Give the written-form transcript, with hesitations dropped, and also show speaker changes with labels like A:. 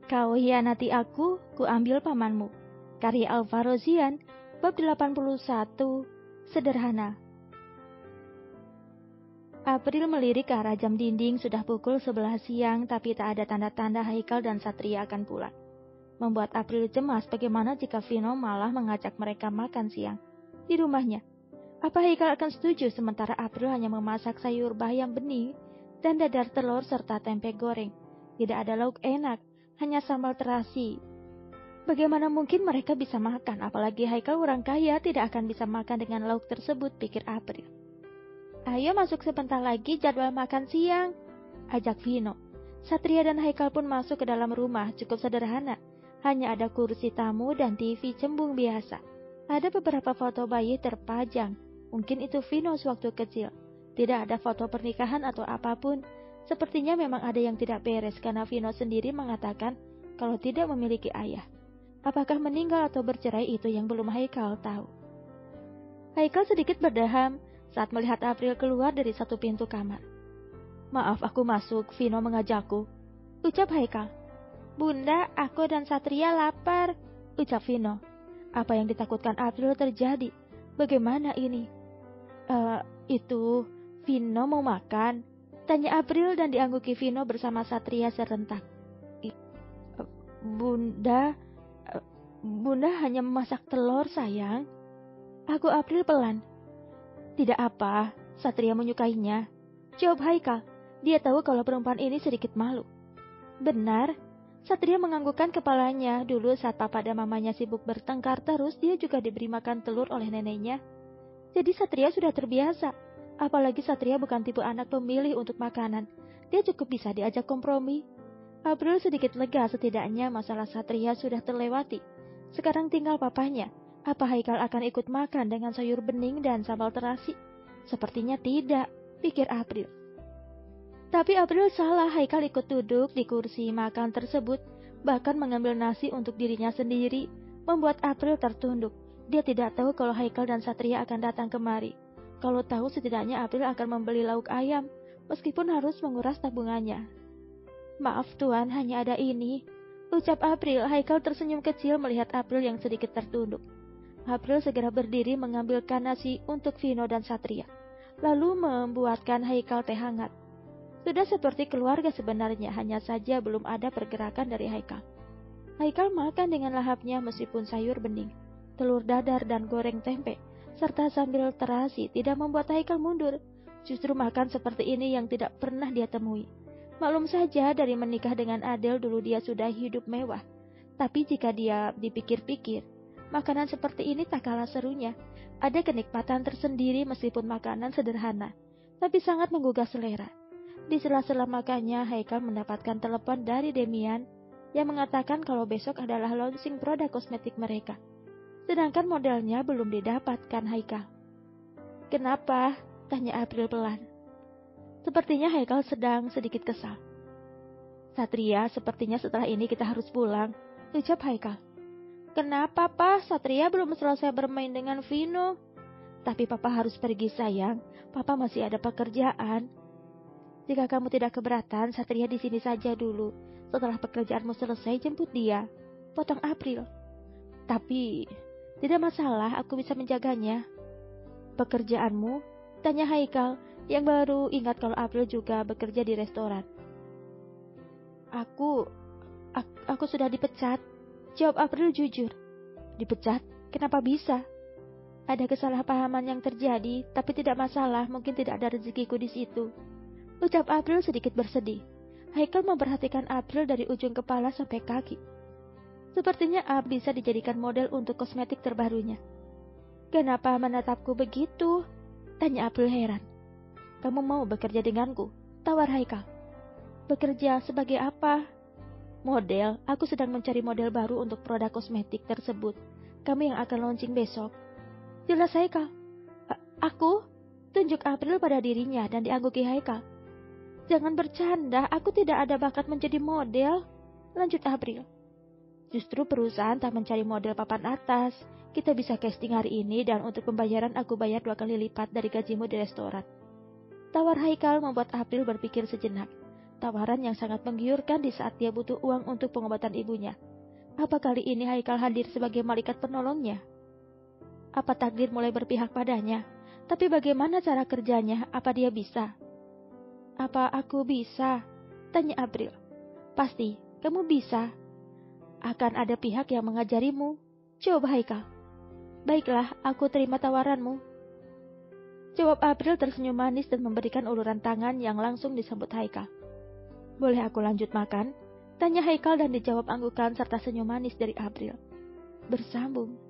A: Kau hianati aku, kuambil pamanmu. Karya Alvaro Zian, bab 81, sederhana. April melirik ke arah jam dinding. Sudah pukul 11 siang, tapi tak ada tanda-tanda Haikal dan Satria akan pulang. Membuat April cemas bagaimana jika Vino malah mengajak mereka makan siang di rumahnya. Apa Haikal akan setuju sementara April hanya memasak sayur bayam bening dan dadar telur serta tempe goreng. Tidak ada lauk enak, hanya sambal terasi. Bagaimana mungkin mereka bisa makan, apalagi Haikal orang kaya tidak akan bisa makan dengan lauk tersebut, pikir April. Ayo masuk sebentar lagi, jadwal makan siang, ajak Vino. Satria dan Haikal pun masuk ke dalam rumah, cukup sederhana. Hanya ada kursi tamu dan TV cembung biasa. Ada beberapa foto bayi terpajang, mungkin itu Vino sewaktu kecil. Tidak ada foto pernikahan atau apapun. Sepertinya memang ada yang tidak beres karena Vino sendiri mengatakan kalau tidak memiliki ayah. Apakah meninggal atau bercerai itu yang belum Haikal tahu. Haikal sedikit berdeham saat melihat April keluar dari satu pintu kamar. Maaf aku masuk, Vino mengajakku, ucap Haikal. Bunda, aku dan Satria lapar, ucap Vino. Apa yang ditakutkan April terjadi? Bagaimana ini? Itu Vino mau makan? Tanya April dan diangguki Vino bersama Satria serentak. Bunda hanya memasak telur sayang. Aku April pelan. Tidak apa, Satria menyukainya. Jawab Haikal, dia tahu kalau perempuan ini sedikit malu. Benar, Satria menganggukkan kepalanya. Dulu saat papa dan mamanya sibuk bertengkar terus, dia juga diberi makan telur oleh neneknya. Jadi Satria sudah terbiasa. Apalagi Satria bukan tipe anak pemilih untuk makanan. Dia cukup bisa diajak kompromi. April sedikit lega, setidaknya masalah Satria sudah terlewati. Sekarang tinggal papanya. Apa Haikal akan ikut makan dengan sayur bening dan sambal terasi? Sepertinya tidak, pikir April. Tapi April salah, Haikal ikut duduk di kursi makan tersebut, bahkan mengambil nasi untuk dirinya sendiri, membuat April tertunduk. Dia tidak tahu kalau Haikal dan Satria akan datang kemari. Kalau tahu, setidaknya April akan membeli lauk ayam, meskipun harus menguras tabungannya. Maaf Tuan, hanya ada ini, ucap April. Haikal tersenyum kecil melihat April yang sedikit tertunduk. April segera berdiri mengambilkan nasi untuk Vino dan Satria, lalu membuatkan Haikal teh hangat. Sudah seperti keluarga sebenarnya, hanya saja belum ada pergerakan dari Haikal. Haikal makan dengan lahapnya meskipun sayur bening, telur dadar dan goreng tempe, serta sambil terasi tidak membuat Haikal mundur. Justru makan seperti ini yang tidak pernah dia temui. Maklum saja dari menikah dengan Adele dulu dia sudah hidup mewah. Tapi jika dia dipikir-pikir, makanan seperti ini tak kalah serunya. Ada kenikmatan tersendiri meskipun makanan sederhana, tapi sangat menggugah selera. Di sela-sela makannya, Haikal mendapatkan telepon dari Demian yang mengatakan kalau besok adalah launching produk kosmetik mereka. Sedangkan modelnya belum didapatkan Haikal. Kenapa? Tanya April pelan. Sepertinya Haikal sedang sedikit kesal. Satria, sepertinya setelah ini kita harus pulang, ucap Haikal. Kenapa, Pak? Satria belum selesai bermain dengan Vino. Tapi Papa harus pergi, sayang. Papa masih ada pekerjaan. Jika kamu tidak keberatan, Satria di sini saja dulu. Setelah pekerjaanmu selesai, jemput dia, potong April. Tapi, tidak masalah, aku bisa menjaganya. Pekerjaanmu? Tanya Haikal, yang baru ingat kalau April juga bekerja di restoran. Aku sudah dipecat, jawab April jujur. Dipecat? Kenapa bisa? Ada kesalahpahaman yang terjadi, tapi tidak masalah, mungkin tidak ada rezekiku di situ, ucap April sedikit bersedih. Haikal memperhatikan April dari ujung kepala sampai kaki. Sepertinya April bisa dijadikan model untuk kosmetik terbarunya. Kenapa menatapku begitu? Tanya April heran. Kamu mau bekerja denganku? Tawar Haikal. Bekerja sebagai apa? Model, aku sedang mencari model baru untuk produk kosmetik tersebut. Kami yang akan launching besok. Jelas Haikal. Aku? Tunjuk April pada dirinya dan diangguki Haikal. Jangan bercanda, aku tidak ada bakat menjadi model, lanjut April. Justru perusahaan tak mencari model papan atas. Kita bisa casting hari ini dan untuk pembayaran aku bayar 2 kali lipat dari gajimu di restoran. Tawar Haikal membuat April berpikir sejenak. Tawaran yang sangat menggiurkan di saat dia butuh uang untuk pengobatan ibunya. Apa kali ini Haikal hadir sebagai malaikat penolongnya? Apa takdir mulai berpihak padanya? Tapi bagaimana cara kerjanya? Apa dia bisa? Apa aku bisa? Tanya April. Pasti, kamu bisa. Akan ada pihak yang mengajarimu. Coba Haikal. Baiklah, aku terima tawaranmu. Jawab April tersenyum manis dan memberikan uluran tangan yang langsung disambut Haikal. Boleh aku lanjut makan? Tanya Haikal dan dijawab anggukan serta senyum manis dari April. Bersambung.